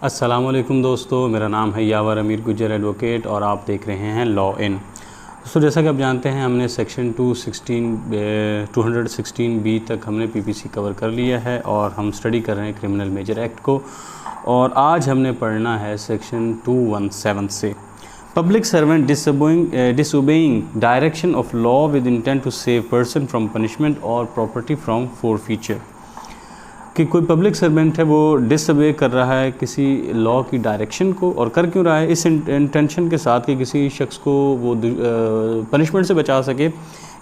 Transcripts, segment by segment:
अस्सलामुअलैकुम दोस्तों, मेरा नाम है यावर अमीर गुजर एडवोकेट और आप देख रहे हैं लॉ इन। दोस्तों, जैसा कि आप जानते हैं, हमने सेक्शन 216B तक हमने पीपीसी कवर कर लिया है और हम स्टडी कर रहे हैं क्रिमिनल मेजर एक्ट को। और आज हमने पढ़ना है सेक्शन 217 से public servant disobeying direction of law with intent to save person from punishment और प्रॉपर्टी फ्रॉम फोरफीचर। कि कोई पब्लिक सर्वेंट है वो डिसओबे कर रहा है किसी लॉ की डायरेक्शन को, और कर क्यों रहा है? इस इंटेंशन के साथ कि किसी शख्स को वो पनिशमेंट से बचा सके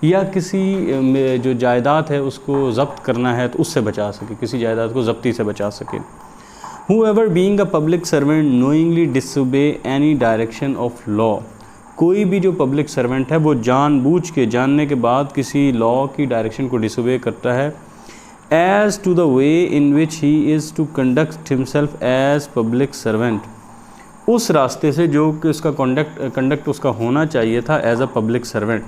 या किसी जो जायदाद है उसको ज़ब्त करना है तो उससे बचा सके, किसी जायदाद को ज़ब्ती से बचा सके। Whoever being a public servant knowingly disobey any direction of law, कोई भी जो पब्लिक सर्वेंट है वो जानबूझ के, जानने के बाद किसी लॉ की डायरेक्शन को डिसोबे करता है as to the way in which he is to conduct himself as public servant, उस रास्ते से जो कि उसका कंडक्ट उसका होना चाहिए था एज अ पब्लिक सर्वेंट,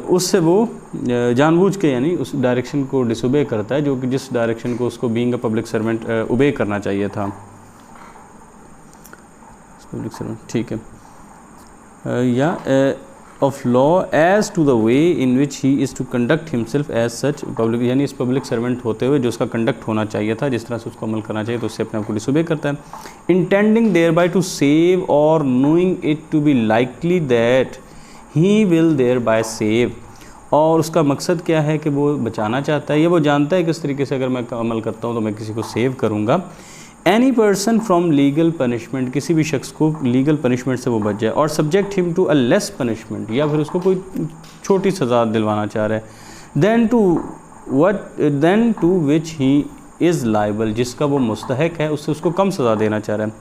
उससे वो जानबूझ के यानी उस डायरेक्शन को डिसोबे करता है जो कि जिस डायरेक्शन को उसको बीइंग अ पब्लिक सर्वेंट ओबे करना चाहिए था। पब्लिक सर्वेंट, ठीक है, या of law as to the way in which he is to conduct himself as such public, यानी इस पब्लिक सर्वेंट होते हुए जो उसका कंडक्ट होना चाहिए था, जिस तरह से उसको अमल करना चाहिए, तो उससे अपने आप को डिसोबे करता है। Intending thereby to save or knowing it to be likely that he will thereby save, और उसका मकसद क्या है कि वो बचाना चाहता है या वो जानता है किस तरीके से अगर मैं अमल करता हूँ तो मैं किसी को सेव करूँगा। Any person from legal punishment, किसी भी शख्स को लीगल पनिशमेंट से वो बच जाए, और subject him to a less punishment, या फिर उसको कोई छोटी सज़ा दिलवाना चाह रहा है। Than to which he is liable, जिसका वो मुस्तहक है उससे उसको कम सज़ा देना चाह रहा है।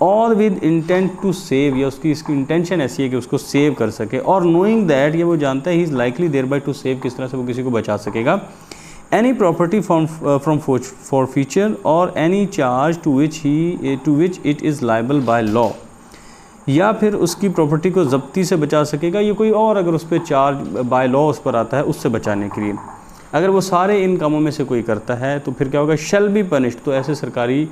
और विद इंटेंट टू सेव, या उसकी इसकी इंटेंशन ऐसी है कि उसको सेव कर सके, और नोइंग दैट, ये वो जानता है he is likely thereby to save, किस तरह से वो किसी को बचा सकेगा। एनी प्रॉपर्टी फ्रॉम फॉरफीचर और any charge to which it is liable by law, या फिर उसकी प्रॉपर्टी को ज़ब्ती से बचा सकेगा या कोई और अगर उस पर चार्ज बाय लॉ उस पर आता है उससे बचाने के लिए। अगर वो सारे इन कामों में से कोई करता है तो फिर क्या होगा? शैल बी पनिश्ड, तो ऐसे सरकारी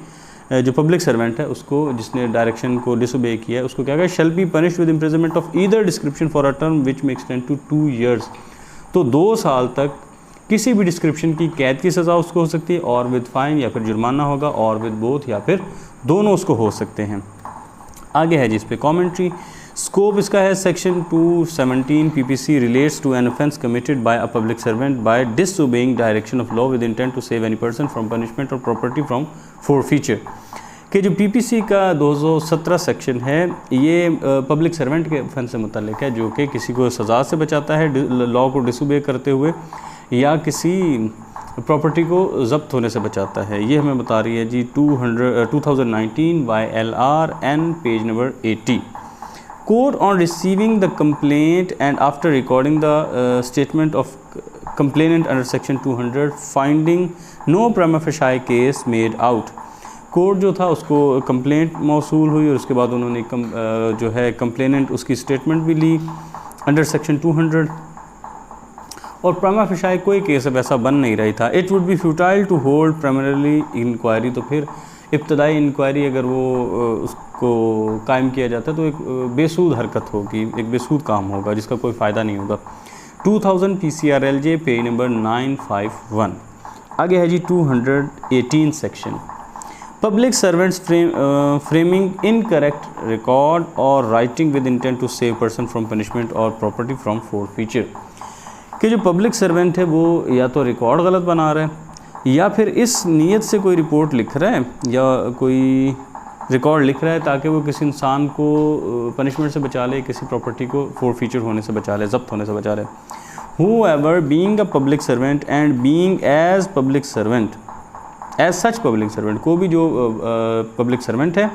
जो पब्लिक सर्वेंट है उसको, जिसने डायरेक्शन को डिसोबे किया है, उसको क्या होगा? Shall be punished with imprisonment of either description for a term which may extend to 2 years, तो 2 साल तक किसी भी डिस्क्रिप्शन की कैद की सज़ा उसको हो सकती है, और विद फाइन या फिर जुर्माना होगा, और विद बोथ या फिर दोनों उसको हो सकते हैं। आगे है जी इस पे कॉमेंट्री। स्कोप इसका है section 217 PPC relates to an offence committed by a public servant by disobeying direction of law with intent to save any person from punishment और प्रॉपर्टी फ्रॉम फोरफीचर। कि जो पीपीसी का 217 सेक्शन है ये public servant के offence से मुतल्लिक है, जो कि किसी को सज़ा से बचाता है लॉ को डिसओबे करते हुए, या किसी प्रॉपर्टी को ज़ब्त होने से बचाता है। ये हमें बता रही है जी 2019 YLR N page number 80। Court on receiving the complaint and after recording the statement of complainant under section 200 finding no prima facie case made out. Court जो था उसको कंप्लेंट मौसूल हुई और उसके बाद उन्होंने जो है कंप्लेनेंट उसकी स्टेटमेंट भी ली अंडर सेक्शन 200, और प्रिमा फेसाई कोई केस अब ऐसा बन नहीं रही था। It would be futile to hold primarily inquiry, तो फिर इब्तदाई इंक्वायरी अगर वो उसको कायम किया जाता है तो एक बेसूद हरकत होगी, एक बेसूद काम होगा जिसका कोई फ़ायदा नहीं होगा। 2000 PCRLJ पेज नंबर 951। आगे है जी 218 section public servants framing incorrect record और writing with intent to save person from punishment और प्रॉपर्टी फ्रॉम फोरफीचर। कि जो पब्लिक सर्वेंट है वो या तो रिकॉर्ड गलत बना रहा है या फिर इस नीयत से कोई रिपोर्ट लिख रहा है या कोई रिकॉर्ड लिख रहा है ताकि वो किसी इंसान को पनिशमेंट से बचा ले, किसी प्रॉपर्टी को फोरफीचर होने से बचा ले, ज़ब्त होने से बचा ले। Whoever being a public servant and being as public servant as such public servant, को भी जो पब्लिक सर्वेंट है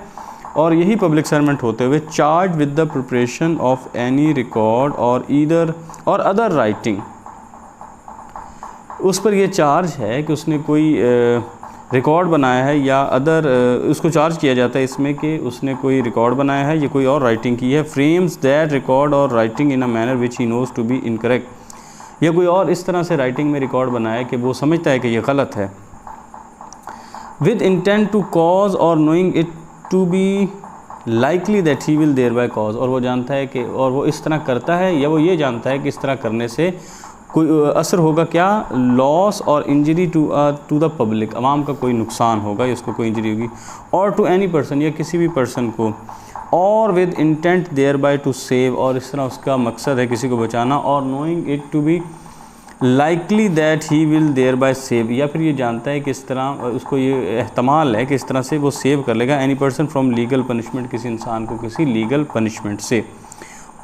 और यही पब्लिक सर्वेंट होते हुए charge with the preparation of any record और ईदर और अदर राइटिंग, उस पर यह चार्ज है कि उसने कोई रिकॉर्ड बनाया है या अदर उसको चार्ज किया जाता है इसमें कि उसने कोई रिकॉर्ड बनाया है या कोई और राइटिंग की है। फ्रेम्स दैट रिकॉर्ड और writing in a manner which he knows to be incorrect, या कोई और इस तरह से राइटिंग में रिकॉर्ड बनाया कि वो समझता है कि ये गलत है। विद इंटेंट टू कॉज और knowing it to be likely that he will thereby cause, और वो जानता है कि, और वो इस तरह करता है या वो ये जानता है कि इस तरह करने से कोई असर होगा क्या, लॉस और इंजरी टू द पब्लिक, आवाम का कोई नुकसान होगा या उसको कोई इंजरी होगी, और टू एनी पर्सन या किसी भी पर्सन को, और with intent thereby to save, और इस तरह उसका मकसद है किसी को बचाना, और knowing it to be likely that he will thereby save, या फिर ये जानता है कि इस तरह उसको ये एहतमाल है कि इस तरह से वो सेव कर लेगा any person from legal punishment, किसी इंसान को किसी लीगल पनिशमेंट से,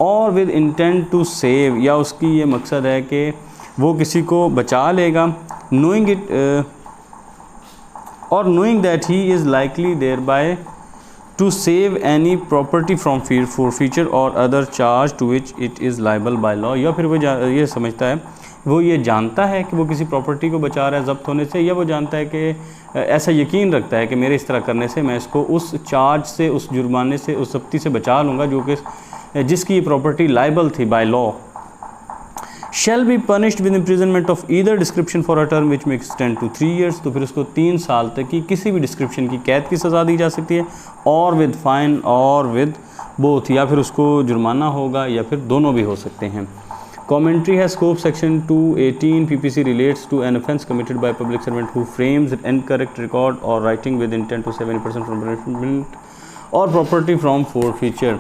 और विद इंटेंट टू सेव, या उसकी ये मकसद है कि वो किसी को बचा लेगा, knowing it or knowing that he is likely thereby to save any property from forfeiture or other charge to which it is liable by law, या फिर वो ये समझता है, वो ये जानता है कि वो किसी प्रॉपर्टी को बचा रहा है ज़ब्त होने से, या वो जानता है कि ऐसा यकीन रखता है कि मेरे इस तरह करने से मैं इसको उस चार्ज से, उस जुर्माने से, उस ज़ब्ती से बचा लूँगा जो कि जिसकी ये प्रॉपर्टी लाइबल थी by law, shell be punished with imprisonment of either description for a term which may extend to 3 years, तो फिर उसको 3 साल तक की किसी भी डिस्क्रिप्शन की कैद की सज़ा दी जा सकती है, और विद फाइन और विद बोथ, या फिर उसको जुर्माना होगा या फिर दोनों भी हो सकते हैं। Commentary has scope section 218 PPC relates to an offence committed by a public servant who frames an incorrect record or writing with intent to save any person from punishment or property from forfeiture।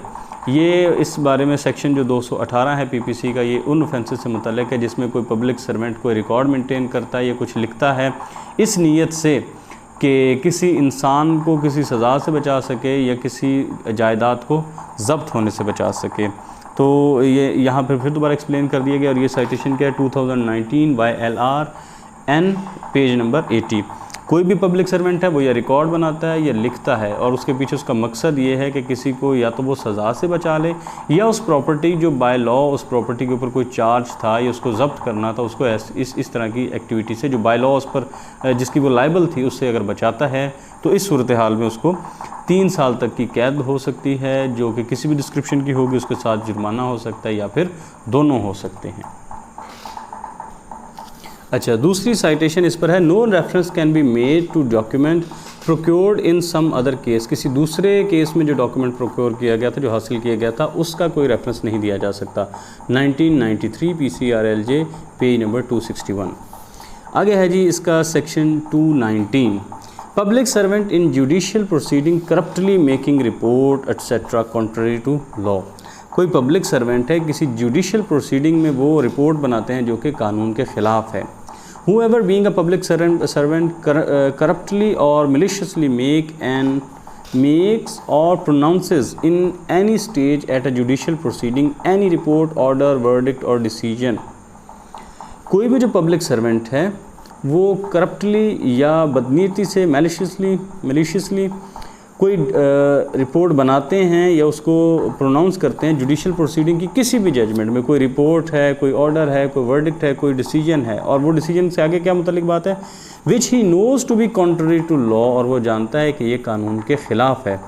ये इस बारे में section जो 218 है PPC का, ये उन offences से मुतल्लिक है जिसमें कोई पब्लिक सर्वेंट कोई रिकॉर्ड मेंटेन करता है या कुछ लिखता है इस नीयत से कि किसी इंसान को किसी सज़ा से बचा सके या किसी जायदाद को ज़ब्त होने से बचा सके। तो ये यहाँ पर फिर दोबारा एक्सप्लेन कर दिया गया, और ये साइटेशन क्या है 2019 बाय LRN पेज नंबर 80। कोई भी पब्लिक सर्वेंट है वो या रिकॉर्ड बनाता है या लिखता है, और उसके पीछे उसका मकसद ये है कि किसी को या तो वो सज़ा से बचा ले, या उस प्रॉपर्टी जो बाय लॉ उस प्रॉपर्टी के ऊपर कोई चार्ज था या उसको ज़ब्त करना था, उसको इस तरह की एक्टिविटी से जो बाय लॉ उस पर जिसकी वो लाइबल थी उससे अगर बचाता है, तो इस सूरत हाल में उसको 3 साल तक की कैद हो सकती है, जो कि किसी भी डिस्क्रिप्शन की होगी, उसके साथ जुर्माना हो सकता है या फिर दोनों हो सकते हैं। अच्छा, दूसरी साइटेशन इस पर है, no reference can be made to document procured in some other case, किसी दूसरे केस में जो डॉक्यूमेंट प्रोक्योर किया गया था, जो हासिल किया गया था, उसका कोई रेफरेंस नहीं दिया जा सकता। 1993 PCRLJ पेज नंबर 261। आगे है जी इसका section 219, public servant in judicial proceeding corruptly making report etcetera contrary to law. कोई पब्लिक सर्वेंट है किसी जुडिशियल प्रोसीडिंग में वो रिपोर्ट बनाते हैं जो कि कानून के ख़िलाफ़ है। Whoever being a public servant corruptly or maliciously makes or pronounces in any stage at a judicial proceeding any report, order, verdict or decision। कोई भी जो पब्लिक सर्वेंट है वो करप्टली या बदनीयती से maliciously कोई रिपोर्ट बनाते हैं या उसको प्रोनाउंस करते हैं जुडिशियल प्रोसीडिंग की किसी भी जजमेंट में, कोई रिपोर्ट है, कोई ऑर्डर है, कोई वर्डिक्ट है, कोई डिसीजन है, और वो डिसीजन से आगे क्या मुतल्लिक बात है, which he knows to be contrary to law, और वो जानता है कि ये कानून के ख़िलाफ़ है।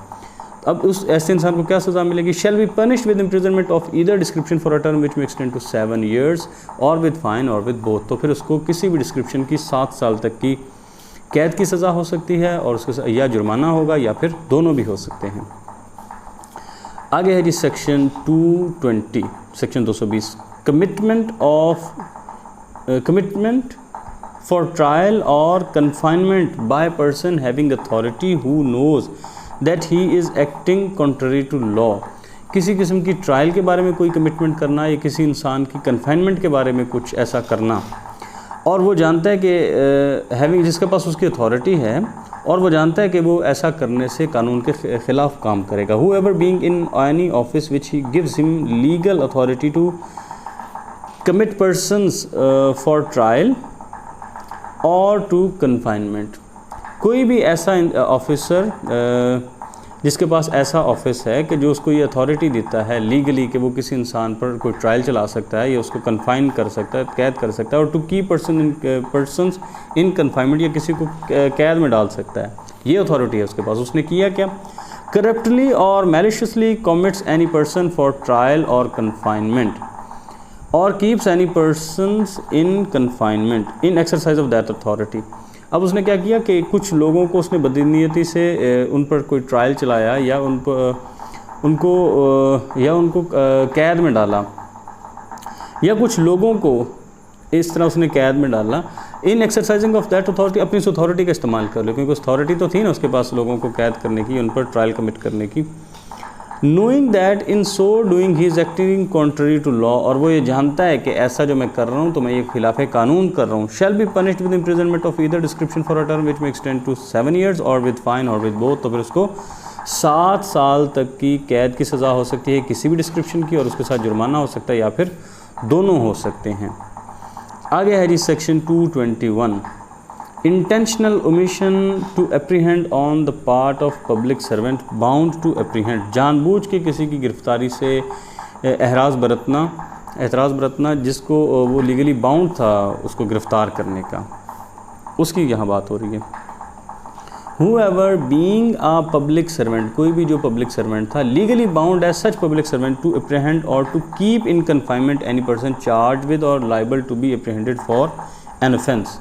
अब उस ऐसे इंसान को क्या सज़ा मिलेगी, शैल be punished with imprisonment of either description for a term which may extend to 7 years और विद फाइन और विद बोथ। तो फिर उसको किसी भी डिस्क्रिप्शन की 7 साल तक की कैद की सज़ा हो सकती है, और उसके या जुर्माना होगा या फिर दोनों भी हो सकते हैं। आगे है जी section 220, section 220, commitment for trial or confinement by person having authority who knows that he is acting contrary to law. किसी किस्म की ट्रायल के बारे में कोई कमिटमेंट करना या किसी इंसान की कन्फाइनमेंट के बारे में कुछ ऐसा करना, और वो जानता है कि हैविंग, जिसके पास उसकी अथॉरिटी है, और वो जानता है कि वो ऐसा करने से कानून के ख़िलाफ़ काम करेगा। Whoever being in any office which he gives him legal authority to commit persons for trial or to confinement। कोई भी ऐसा ऑफिसर जिसके पास ऐसा ऑफिस है कि जो उसको ये अथॉरिटी देता है लीगली कि वो किसी इंसान पर कोई ट्रायल चला सकता है या उसको कन्फाइन कर सकता है, कैद कर सकता है, और टू की पर्सन्स इन कन्फाइनमेंट, या किसी को कैद में डाल सकता है, ये अथॉरिटी है उसके पास। उसने किया क्या, corruptly or maliciously commits any person for trial or confinement or keeps any persons in confinement in exercise of that authority. अब उसने क्या किया कि कुछ लोगों को उसने बदनीयती से उन पर कोई ट्रायल चलाया या उनको कैद में डाला, या कुछ लोगों को इस तरह उसने कैद में डाला। इन एक्सरसाइजिंग ऑफ दैट अथॉरिटी, अपनी उस अथॉरिटी का इस्तेमाल कर लो, क्योंकि उस अथॉरिटी तो थी ना उसके पास लोगों को कैद करने की, उन पर ट्रायल कमिट करने की। Knowing that in so doing he is acting contrary to law, और वो ये जानता है कि ऐसा जो मैं कर रहा हूँ तो मैं ये खिलाफ कानून कर रहा हूँ। शैल be punished with imprisonment of either description for a term which may extend to 7 years और विद फाइन और विद बोथ, तो फिर उसको 7 साल तक की कैद की सज़ा हो सकती है किसी भी डिस्क्रिप्शन की, और उसके साथ जुर्माना हो सकता है या फिर दोनों हो सकते हैं। आगे है जी section 221, intentional omission to apprehend on the part of public servant bound to apprehend, जानबूझ के किसी की गिरफ्तारी से एतराज़ बरतना जिसको वो लीगली बाउंड था उसको गिरफ़्तार करने का, उसकी यहाँ बात हो रही है। Whoever being a public servant, कोई भी जो पब्लिक सर्वेंट था, legally bound as such public servant to apprehend or to keep in confinement any person charge with or liable to be apprehended for an offence.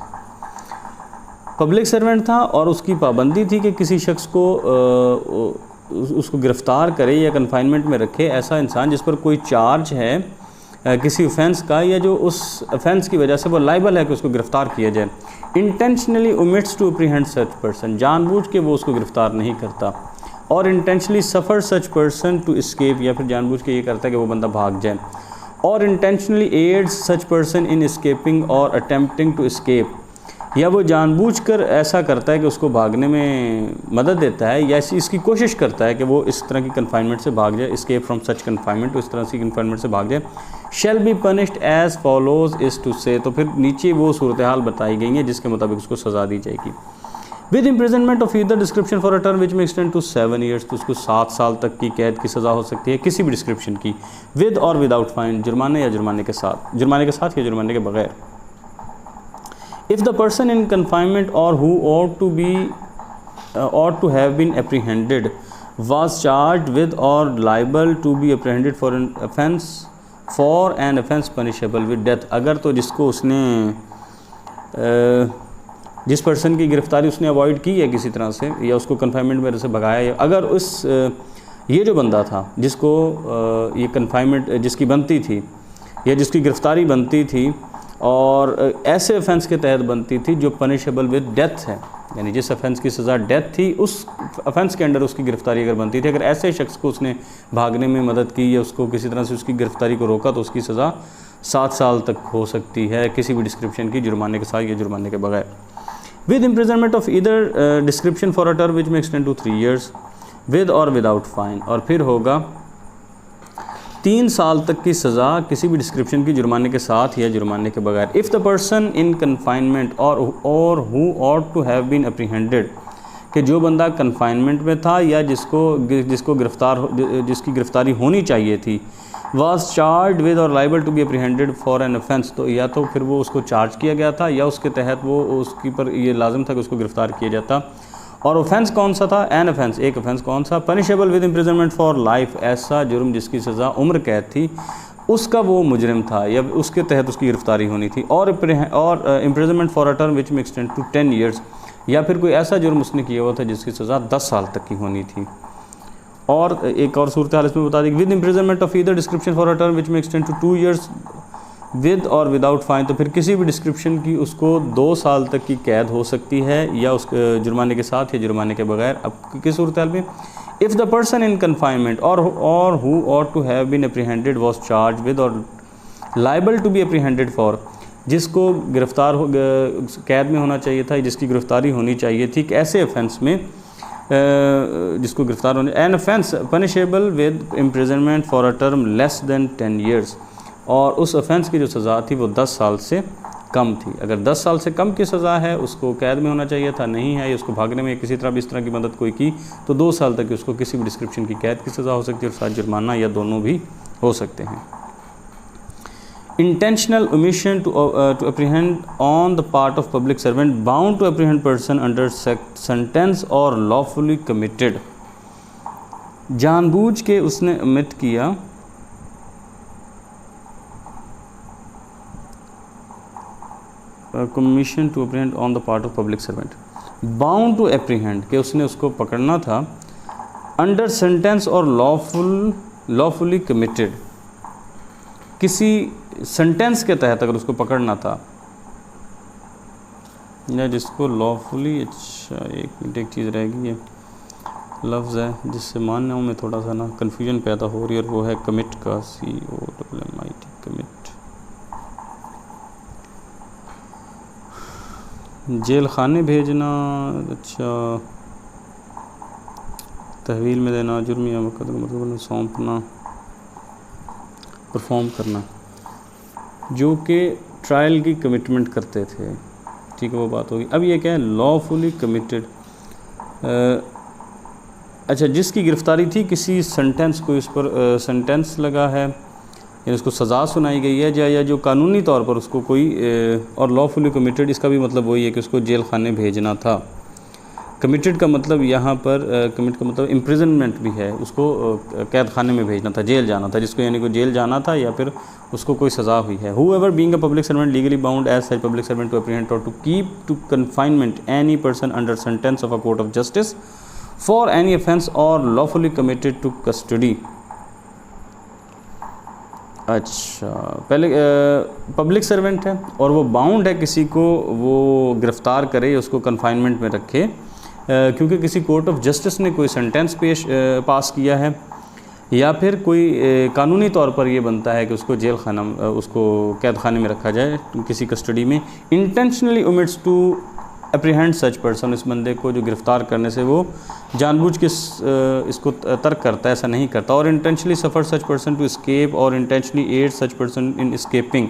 Public servant था और उसकी पाबंदी थी कि किसी शख्स को उसको गिरफ़्तार करे या कन्फाइनमेंट में रखे ऐसा इंसान जिस पर कोई चार्ज है किसी ऑफेंस का, या जो उस ऑफेंस की वजह से वो लाइबल है कि उसको गिरफ़्तार किया जाए। Intentionally omits to apprehend such person, जानबूझ के वो उसको गिरफ़्तार नहीं करता। Or intentionally suffer such person to escape, या फिर जानबूझ के ये करता है कि वो बंदा भाग जाए। और intentionally aids such person in escaping और अटेम्प्टिंग टू एस्केप, या वो जानबूझकर ऐसा करता है कि उसको भागने में मदद देता है या इसकी कोशिश करता है कि वो इस तरह की कन्फाइनमेंट से भाग जाए, एस्केप फ्रॉम सच कन्फाइनमेंट, तो इस तरह से कन्फाइनमेंट से भाग जाए। Shall be punished as follows is to say, तो फिर नीचे वो सूरत हाल बताई गई हैं जिसके मुताबिक उसको सज़ा दी जाएगी। With imprisonment of either description for a term which may extend to 7 years, तो उसको 7 साल तक की कैद की सज़ा हो सकती है किसी भी डिस्क्रिप्शन की। विद और विदाउट फाइन, जुर्माने या जुर्माने के साथ या जुर्माने के बगैर। If the person in confinement or who ought to have been apprehended was charged with or liable to be apprehended for an offence punishable with death, अगर तो जिसको उसने जिस पर्सन की गिरफ्तारी उसने अवॉइड की है किसी तरह से या उसको कन्फाइनमेंट में से भगाया, या अगर ये जो बंदा था जिसको ये कन्फाइनमेंट जिसकी बनती थी या जिसकी गिरफ्तारी बनती थी और ऐसे ऑफेंस के तहत बनती थी जो पनिशेबल विद डेथ है, यानी जिस ऑफेंस की सज़ा डेथ थी उस ऑफेंस के अंडर उसकी गिरफ्तारी अगर बनती थी, अगर ऐसे शख्स को उसने भागने में मदद की या उसको किसी तरह से उसकी गिरफ्तारी को रोका तो उसकी सज़ा 7 साल तक हो सकती है किसी भी डिस्क्रिप्शन की, जुर्माने के साथ या जुर्माने के बगैर। With imprisonment of either description for a term which may extend to 3 years with or without fine, और फिर होगा 3 साल तक की सज़ा किसी भी डिस्क्रिप्शन की, जुर्माने के साथ या जुर्माने के बगैर। If the person in confinement or who ought to have been apprehended, कि जो बंदा कन्फाइनमेंट में था या जिसकी गिरफ्तारी होनी चाहिए थी, was charge with or liable to be apprehended for an offence, तो या तो फिर वो उसको चार्ज किया गया था या उसके तहत वो उसकी पर ये लाजम था कि उसको गिरफ़्तार किया जाता। और ऑफेंस कौन सा था? एन ऑफेंस, एक ऑफेंस कौन सा? Punishable with imprisonment for life, ऐसा जुर्म जिसकी सज़ा उम्र कैद थी उसका वो मुजरिम था या उसके तहत उसकी गिरफ्तारी होनी थी। और imprisonment for a term which may extend to 10 years, या फिर कोई ऐसा जुर्म उसने किया हुआ था जिसकी सज़ा 10 साल तक की होनी थी। और एक और सूरत हाल इसमें बता दी, with imprisonment of either description for a term which may extend to 2 years with or without fine, तो फिर किसी भी डिस्क्रिप्शन की उसको 2 साल तक की कैद हो सकती है या उस जुर्माने के साथ या जुर्माने के बगैर। अब किस सूरत हाल में? If the person in confinement or who ought to have been apprehended was charge with or liable to be apprehended for, जिसको गिरफ्तार कैद में होना चाहिए था, जिसकी गिरफ्तारी होनी चाहिए थी, कि ऐसे ऑफेंस में जिसको गिरफ्तार होने, an offence punishable with imprisonment for a term less than 10 years, और उस ऑफेंस की जो सज़ा थी वो 10 साल से कम थी। अगर 10 साल से कम की सज़ा है उसको कैद में होना चाहिए था, नहीं है, या उसको भागने में किसी तरह भी इस तरह की मदद कोई की तो 2 साल तक उसको किसी भी डिस्क्रिप्शन की कैद की सज़ा हो सकती है और साथ जुर्माना या दोनों भी हो सकते हैं। Intentional omission to apprehend on the part of public servant bound to apprehend person under sentence और लॉफुली कमिटेड, जानबूझ के उसने ओमिट किया commission to apprehend on the part of public servant, bound to apprehend कि उसने उसको पकड़ना था, अंडर सेंटेंस और लॉफुली कमिटेड, किसी सेंटेंस के तहत अगर उसको पकड़ना था या जिसको लॉफुली, अच्छा एक चीज़ रहेगी, ये लफ्ज़ है जिससे मानने में थोड़ा सा ना कन्फ्यूजन पैदा हो रही है, और वो है कमिट का, COMMIT, कमिट। जेल खाने भेजना, अच्छा तहवील में देना, जुर्म या मुकदमा सौंपना, परफॉर्म करना, जो कि ट्रायल की कमिटमेंट करते थे, ठीक है वो बात होगी। अब ये क्या है, लॉफुली कमिटेड, अच्छा जिसकी गिरफ़्तारी थी किसी सेंटेंस को, इस पर सेंटेंस लगा है या उसको सज़ा सुनाई गई है, या जो कानूनी तौर पर उसको कोई और लॉफुली कमिटेड, इसका भी मतलब वही है कि उसको जेल खाने भेजना था। कमिटेड का मतलब यहाँ पर कमिट का मतलब इम्प्रिजनमेंट भी है, उसको कैद खाने में भेजना था, जेल जाना था, जिसको यानी को जेल जाना था या फिर उसको कोई सज़ा हुई है। Whoever being a public servant legally bound as such public servant to apprehend or to keep to confinement any person under sentence of a court of justice for any offence or lawfully committed to custody. अच्छा पहले public servant है और वो bound है किसी को वो गिरफ़्तार करे, उसको कन्फाइनमेंट में रखे, क्योंकि किसी कोर्ट ऑफ जस्टिस ने कोई सेंटेंस पास किया है, या फिर कोई कानूनी तौर पर ये बनता है कि उसको जेल खाना, उसको कैद खाने में रखा जाए किसी कस्टडी में। Intentionally omits to apprehend such person, इस बंदे को जो गिरफ़्तार करने से वो जानबूझ के इसको तर्क करता है, ऐसा नहीं करता। Or intentionally suffer such person to escape or intentionally aid such person in escaping,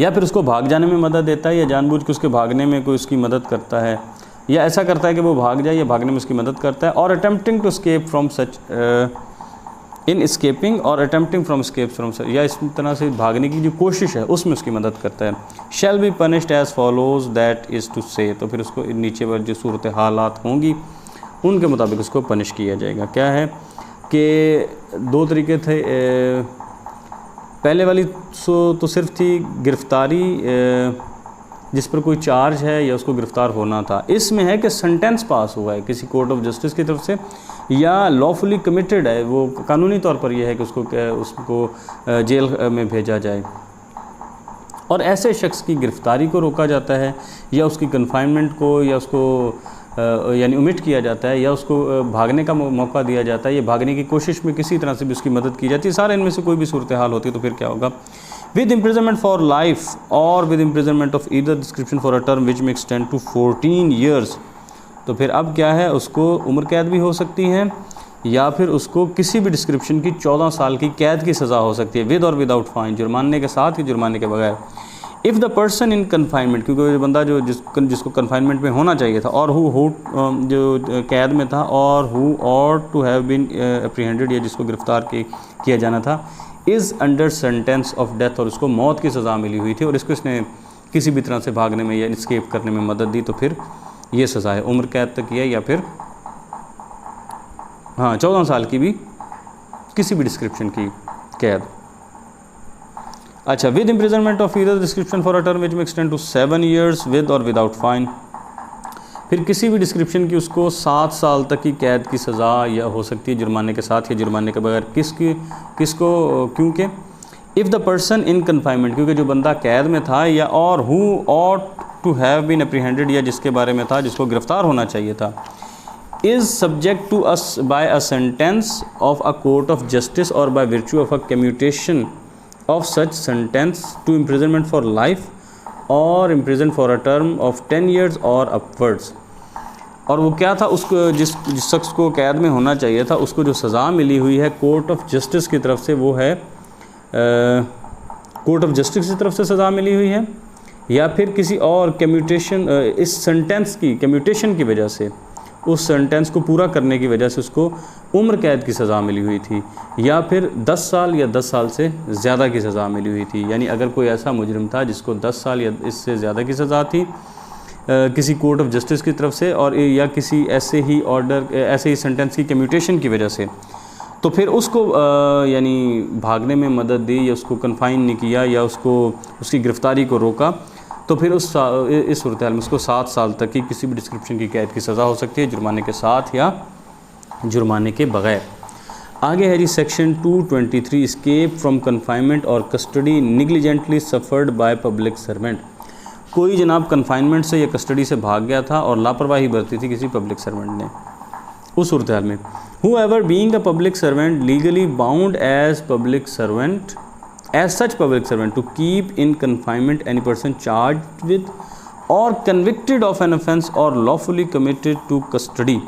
या फिर उसको भाग जाने में मदद देता है, या जानबूझ के उसके भागने में कोई उसकी मदद करता है, या ऐसा करता है कि वो भाग जाए या भागने में उसकी मदद करता है। Or attempting to escape from such in escaping और attempting from escape from such, या इस तरह से भागने की जो कोशिश है उसमें उसकी मदद करता है। Shall be punished as follows, that is to say, तो फिर उसको नीचे पर जो सूरत हालात होंगी उनके मुताबिक उसको पनिश किया जाएगा। क्या है कि दो तरीके थे, पहले वाली तो सिर्फ थी गिरफ़्तारी जिस पर कोई चार्ज है या उसको गिरफ़्तार होना था। इसमें है कि सेंटेंस पास हुआ है किसी कोर्ट ऑफ जस्टिस की तरफ से, या लॉफुली कमिटेड है, वो कानूनी तौर पर यह है कि उसको जेल में भेजा जाए। और ऐसे शख्स की गिरफ़्तारी को रोका जाता है, या उसकी कन्फाइनमेंट को, या उसको यानी ओमिट किया जाता है, या उसको भागने का मौका दिया जाता है, या भागने की कोशिश में किसी तरह से भी उसकी मदद की जाती है। सारे इनमें से कोई भी सूरत हाल होती है तो फिर क्या होगा, विद इम्प्रिजनमेंट फॉर लाइफ और with imprisonment of either description for a term which may extend to 14 years. तो फिर अब क्या है, उसको उम्र कैद भी हो सकती है, या फिर उसको किसी भी डिस्क्रिप्शन की 14 साल की कैद की सज़ा हो सकती है, विद और विदाउट फाइन, जुर्माने के साथ या जुर्माने के बगैर। If the person in confinement, क्योंकि बंदा जो जिसको कन्फाइनमेंट में होना चाहिए था, और हु जो कैद में था, और हु और टू हैव बीन अप्रीहेंडेड, या जिसको गिरफ़्तार किया जाना था, is under sentence of death, और उसको मौत की सज़ा मिली हुई थी, और इसको इसने किसी भी तरह से भागने में या एस्केप करने में मदद दी, तो फिर ये सज़ा है, उम्र कैद तक है, या फिर 14 साल की भी किसी भी डिस्क्रिप्शन की कैद। अच्छा, with imprisonment of either description for a term which may extend to 7 years with or without fine, फिर किसी भी डिस्क्रिप्शन की उसको 7 साल तक की कैद की सज़ा या हो सकती है जुर्माने के साथ या जुर्माने के बगैर। किसको क्योंकि if the person in confinement, क्योंकि जो बंदा कैद में था, या or who ought to have been apprehended, या जिसके बारे में था जिसको गिरफ़्तार होना चाहिए था, is subject to as by a sentence of a court of justice or by virtue of a commutation of such sentence to imprisonment for life or imprison for a term of 10 years or upwards. और वो क्या था, उसको जिस शख्स को कैद में होना चाहिए था, उसको जो सज़ा मिली हुई है कोर्ट ऑफ जस्टिस की तरफ से, वो है कोर्ट ऑफ जस्टिस की तरफ से सज़ा मिली हुई है, या फिर किसी और कम्यूटेशन, इस सेंटेंस की कम्यूटेशन की वजह से, उस सेंटेंस को पूरा करने की वजह से उसको उम्र कैद की सज़ा मिली हुई थी, या फिर 10 साल या 10 साल से ज़्यादा की सज़ा मिली हुई थी। यानी अगर कोई ऐसा मुजरिम था जिसको 10 साल या इससे ज़्यादा की सज़ा थी किसी कोर्ट ऑफ जस्टिस की तरफ से, और या किसी ऐसे ही ऑर्डर, ऐसे ही सेंटेंस की कम्यूटेशन की वजह से, तो फिर उसको यानी भागने में मदद दी, या उसको कन्फाइन नहीं किया, या उसको उसकी गिरफ़्तारी को रोका, तो फिर इस सूरत हाल में उसको 7 साल तक की किसी भी डिस्क्रिप्शन की कैद की सज़ा हो सकती है, जुर्माने के साथ या जुर्माने के बगैर। आगे है जी section 223, escape from confinement or custody negligently suffered by public servant. कोई जनाब कन्फाइनमेंट से या कस्टडी से भाग गया था और लापरवाही बरती थी किसी पब्लिक सर्वेंट ने, उस सूरत हाल में whoever being a public servant legally bound as public servant as such public servant to keep in confinement any person charged with or convicted of an offence or lawfully committed to custody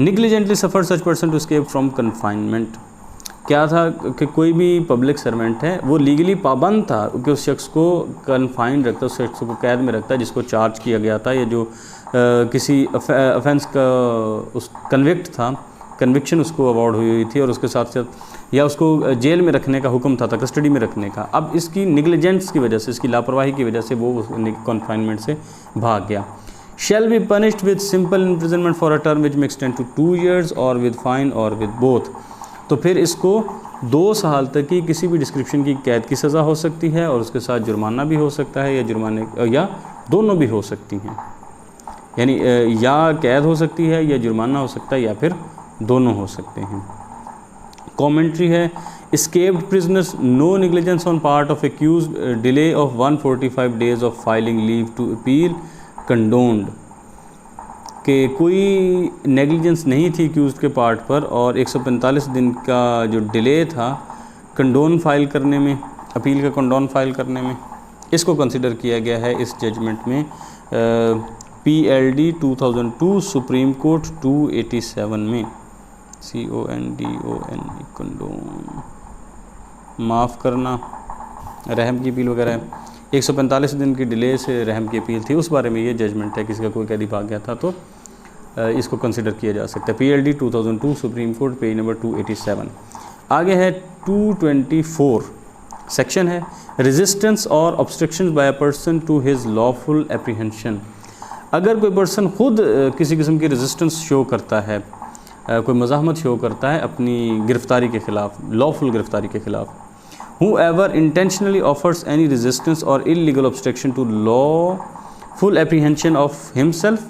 negligently suffered such person to escape from confinement। क्या था कि कोई भी public servant है वो legally पाबंद था कि उस शख्स को कन्फाइंड रखता, उस शख्स को कैद में रखता जिसको चार्ज किया गया था या जो किसी ऑफेंस का उस कन्विक्ट था, कन्विक्शन उसको अवॉर्ड हुई थी और उसके साथ साथ या उसको जेल में रखने का हुक्म था कस्टडी में रखने का। अब इसकी निगलिजेंस की वजह से, इसकी लापरवाही की वजह से वो कन्फाइनमेंट से भाग गया। shall be punished with simple imprisonment for a term which may extend to 2 years or with fine or with both। तो फिर इसको 2 साल तक की किसी भी डिस्क्रिप्शन की कैद की सज़ा हो सकती है और उसके साथ जुर्माना भी हो सकता है या जुर्माने या दोनों भी हो सकती हैं, यानी या कैद हो सकती है या जुर्माना हो सकता है या फिर दोनों हो सकते हैं। कमेंट्री है escaped prisoners no negligence on part of accused delay of 145 days of filing leave to appeal condoned कि कोई नेग्लिजेंस नहीं थी एक्यूज़ के पार्ट पर और 145 दिन का जो डिले था कंडोन फाइल करने में, अपील का कंडोन फाइल करने में, इसको कंसिडर किया गया है इस जजमेंट में PLD 2002 सुप्रीम कोर्ट 287 में CONDON कंडोन, माफ़ करना, रहम की अपील वगैरह है। 145 दिन की डिले से रहम की अपील थी, उस बारे में ये जजमेंट है। किसी का कोई कैदी भाग गया था तो इसको कंसिडर किया जा सकता है। PLD 2002 supreme court page number 287। आगे है 224 सेक्शन है रेजिस्टेंस और obstruction by a person to his lawful apprehension. अगर कोई पर्सन खुद किसी किस्म की रेजिस्टेंस शो करता है, कोई मज़ाहमत शो करता है अपनी गिरफ़्तारी के ख़िलाफ़, लॉफुल गिरफ़्तारी के ख़िलाफ़, whoever intentionally offers any resistance or illegal obstruction to lawful apprehension of himself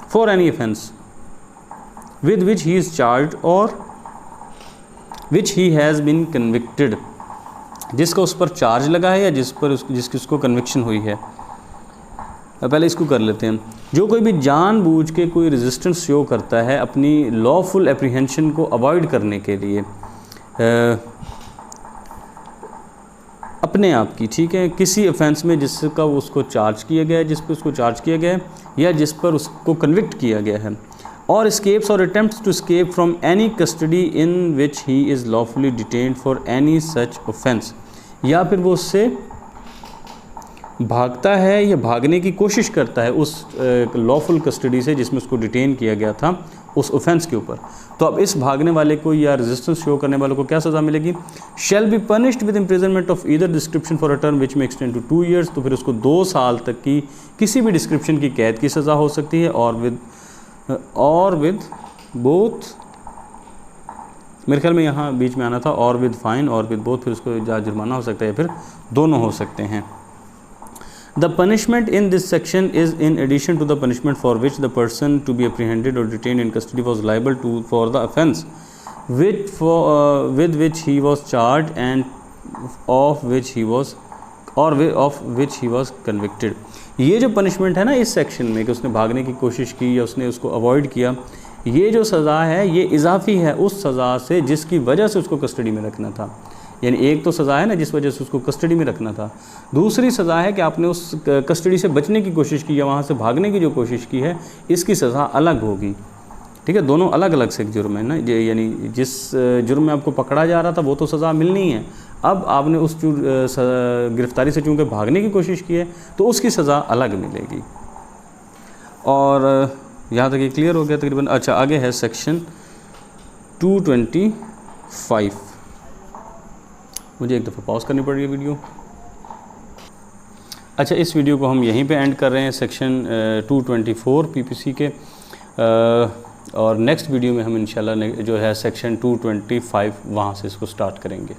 for any offence with which he is charged or which he has been convicted, जिसका उस पर चार्ज लगा है या जिसकी उसको कन्विक्शन हुई है। पहले इसको कर लेते हैं। जो कोई भी जानबूझ के कोई रेजिस्टेंस शो करता है अपनी लॉफुल एप्रीहेंशन को अवॉइड करने के लिए अपने आप की, ठीक है, किसी ऑफेंस में जिसका उसको चार्ज किया गया है, जिस पर उसको चार्ज किया गया है या जिस पर उसको कन्विक्ट किया गया है, और escapes or attempts to escape from any custody in which he is lawfully detained for any such offence, या फिर वो उससे भागता है या भागने की कोशिश करता है उस लॉफुल कस्टडी से जिसमें उसको डिटेन किया गया था उस ऑफेंस के ऊपर। तो अब इस भागने वाले को या रेजिस्टेंस शो करने वाले को क्या सज़ा मिलेगी? शैल be punished with imprisonment of either description for a term which may extend to 2 years। तो फिर उसको 2 साल तक की किसी भी डिस्क्रिप्शन की कैद की सज़ा हो सकती है और विद बोथ, मेरे ख्याल में यहाँ बीच में आना था और विद फाइन और विद बोथ, फिर उसको जुर्माना हो सकता है या फिर दोनों हो सकते हैं। The punishment in this section is in addition to the punishment for which the person to be apprehended or detained in custody was liable to for the offence with which he was charged and of which he was convicted। ये जो punishment है ना इस section में कि उसने भागने की कोशिश की या उसने उसको अवॉइड किया, ये जो सज़ा है ये इजाफी है उस सज़ा से जिसकी वजह से उसको कस्टडी में रखना था। यानी एक तो सज़ा है ना जिस वजह से उसको कस्टडी में रखना था, दूसरी सज़ा है कि आपने उस कस्टडी से बचने की कोशिश की या वहाँ से भागने की जो कोशिश की है, इसकी सज़ा अलग होगी। ठीक है, दोनों अलग अलग से जुर्म है ना, यानी जिस जुर्म में आपको पकड़ा जा रहा था वो तो सज़ा मिलनी है, अब आपने उस गिरफ़्तारी से चूँकि भागने की कोशिश की है तो उसकी सज़ा अलग मिलेगी। और यहाँ तक ये क्लियर हो गया तकरीबन। अच्छा, आगे है सेक्शन 225। मुझे एक दफ़ा पॉज करनी पड़ रही है वीडियो। अच्छा, इस वीडियो को हम यहीं पे एंड कर रहे हैं सेक्शन 224 पीपीसी के, और नेक्स्ट वीडियो में हम इंशाल्लाह जो है सेक्शन 225 वहाँ से इसको स्टार्ट करेंगे।